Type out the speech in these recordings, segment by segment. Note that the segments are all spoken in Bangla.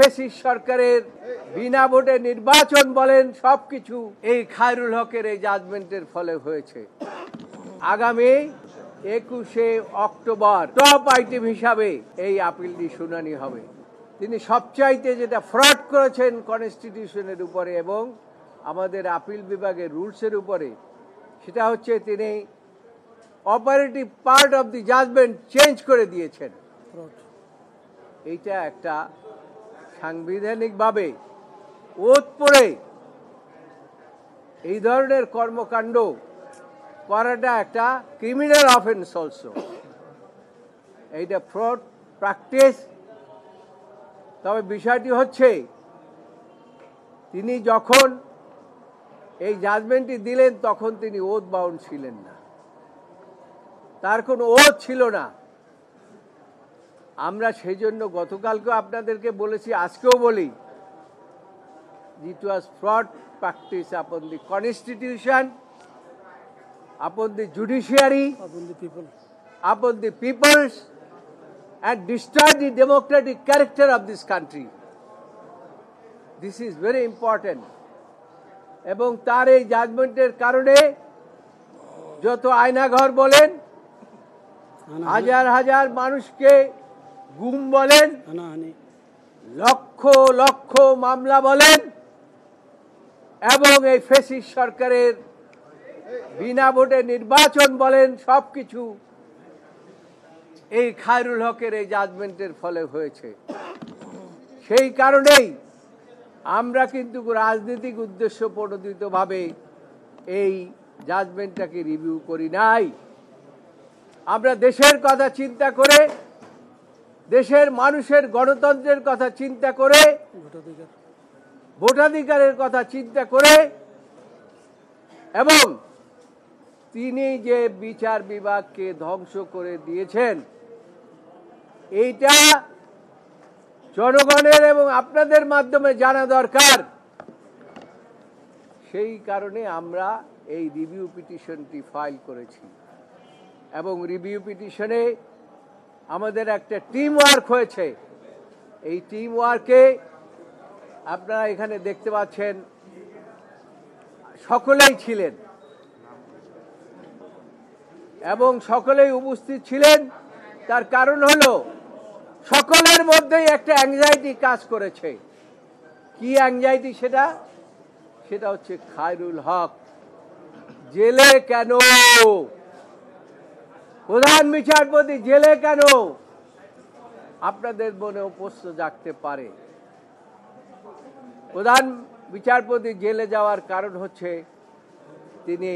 ফ্যাসিস্ট সরকারের বিনা ভোটে নির্বাচন বলেন সবকিছু এই খায়রুল হকের এই জাজমেন্টের ফলে হয়েছে। আগামী 21শে অক্টোবর টপ আইটেম হিসাবে এই আপিলটি শুনানি হবে। তিনি সবচাইতে যেটা ফ্রড করেছেন কনস্টিটিউশনের উপরে এবং আমাদের আপিল বিভাগের রুলসের উপরে, সেটা হচ্ছে তিনি operative part of the judgment change করে দিয়েছেন। এইটা একটা সাংবিধানিকভাবে ওত পড়ে এই ধরনের কর্মকাণ্ড করাটা একটা ক্রিমিনাল অফেন্স অলসো। এইটা ফ্রড প্র্যাকটিস। তবে বিষয়টি হচ্ছে তিনি যখন এই জাজমেন্টটি দিলেন তখন তিনি ওথ বাউন্ড ছিলেন না, তার কোনো ওথ ছিল না। আমরা সেই জন্য গতকালকেও আপনাদেরকে বলেছি, আজকেও বলি, ইট ওয়াজ ফ্রড প্র্যাকটিস আপন the constitution, upon the judiciary, upon the peoples, and destroy the democratic character of this country. This is very important. এবং তার এই জাজমেন্টের কারণে যত আয়নাঘর বলেন, হাজার হাজার মানুষকে গুম বলেন, লক্ষ লক্ষ মামলা বলেন, এবং এই ফ্যাসিস্ট সরকারের বিনা ভোটে নির্বাচন বলেন সবকিছু এই খায়রুল হকের এই জাজমেন্টের ফলে হয়েছে। সেই কারণেই আমরা কিন্তু রাজনৈতিক উদ্দেশ্য প্রণোদিতভাবে এই জাজমেন্টটাকে রিভিউ করি নাই। আমরা দেশের কথা চিন্তা করে, দেশের মানুষের গণতন্ত্রের কথা চিন্তা করে, ভোটাধিকারের কথা চিন্তা করে, এবং তিনি যে বিচার বিভাগকে ধ্বংস করে দিয়েছেন এইটা জনগণের এবং আপনাদের মাধ্যমে জানা দরকার। সেই কারণে আমরা এই রিভিউ পিটিশনটি ফাইল করেছি এবং রিভিউ পিটিশনে আমাদের একটা টিম ওয়ার্ক হয়েছে। এই টিম ওয়ার্কে আপনারা এখানে দেখতে পাচ্ছেন সকলেই ছিলেন এবং সকলেই উপস্থিত ছিলেন। তার কারণ হলো সকলের মধ্যেই একটা অ্যাংজাইটি কাজ করেছে। কি অ্যাংজাইটি সেটা? সেটা হচ্ছে খায়রুল হক জেলে কেন, প্রধান বিচারপতি জেলে কেন? আপনাদের মনেও প্রশ্ন জাগতে পারে। প্রধান বিচারপতি জেলে যাওয়ার কারণ হচ্ছে তিনি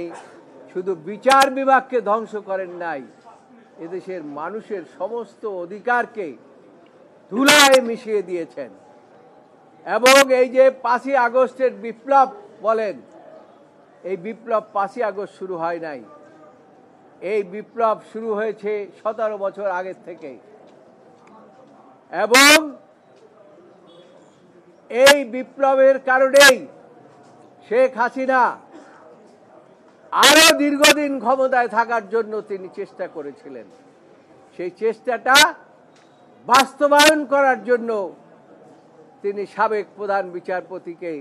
শুধু বিচার বিভাগকে ধ্বংস করেন নাই, এদেশের মানুষের সমস্ত অধিকারকে ধুলায় মিশিয়ে দিয়েছেন। এবং এই যে 5ই আগস্টের বিপ্লব বলেন, এই বিপ্লব 5ই আগস্ট শুরু হয় নাই, এই বিপ্লব শুরু হয়েছে 17 বছর আগের থেকে। এবং এই বিপ্লবের কারণেই শেখ হাসিনা আরো দীর্ঘদিন ক্ষমতায় থাকার জন্য তিনি চেষ্টা করেছিলেন। সেই চেষ্টাটা বাস্তবায়ন করার জন্য তিনি সাবেক প্রধান বিচারপতিকে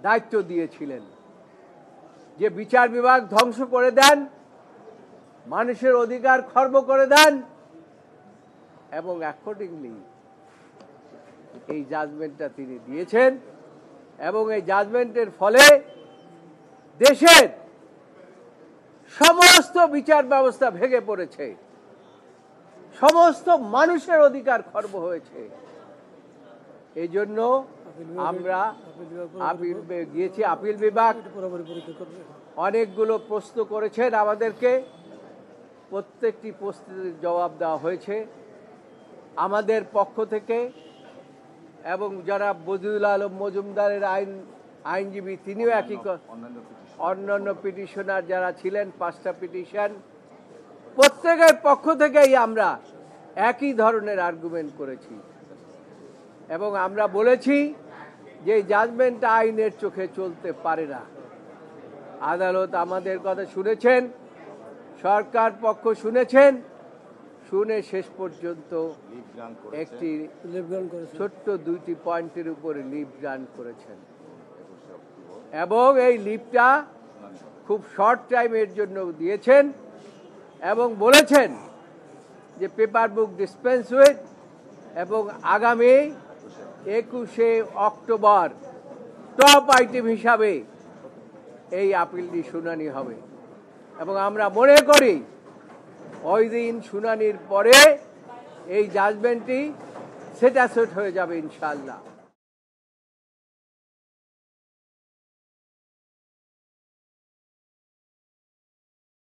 দায়িত্ব দিয়েছিলেন যে বিচার বিভাগ ধ্বংস করে দেন, মানুষের অধিকার খর্ব করে দেন, এবং অ্যাকর্ডিংলি এই জাজমেন্টটা তিনি দিয়েছেন। এবং এই জাজমেন্টের ফলে দেশের সমস্ত বিচার ব্যবস্থা ভেঙে পড়েছে, সমস্ত মানুষের অধিকার খর্ব হয়েছে। এই জন্য আমরা আপিল গিয়েছি। আপিল বিভাগ অনেকগুলো প্রশ্ন করেছেন আমাদেরকে, প্রত্যেকটি প্রশ্নের জবাব দেওয়া হয়েছে আমাদের পক্ষ থেকে। এবং যারা বদিউল আলম মজুমদারের আইনজীবী তিনিও একই, অন্যান্য পিটিশনার যারা ছিলেন 5টা পিটিশন, প্রত্যেকের পক্ষ থেকেই আমরা একই ধরনের আর্গুমেন্ট করেছি। এবং আমরা বলেছি যে জাজমেন্ট আইনের চোখে চলতে পারে না। আদালত আমাদের কথা শুনেছেন, সরকার পক্ষ শুনেছেন, শুনে শেষ পর্যন্ত একটি ছোট্ট 2টি পয়েন্টের উপরে লিভ গ্রান্ট করেছেন এবং এই লিভটা খুব শর্ট টাইমের জন্য দিয়েছেন এবং বলেছেন যে পেপার বুক ডিসপেন্স উইথ এবং আগামী 21শে অক্টোবর টপ আইটেম হিসাবে এই আপিলটি শুনানি হবে এবং আমরা মনে করি ওই দিন শুনানির পরে এই জাজমেন্টটি সেটাসেট হয়ে যাবে ইনশাআল্লাহ।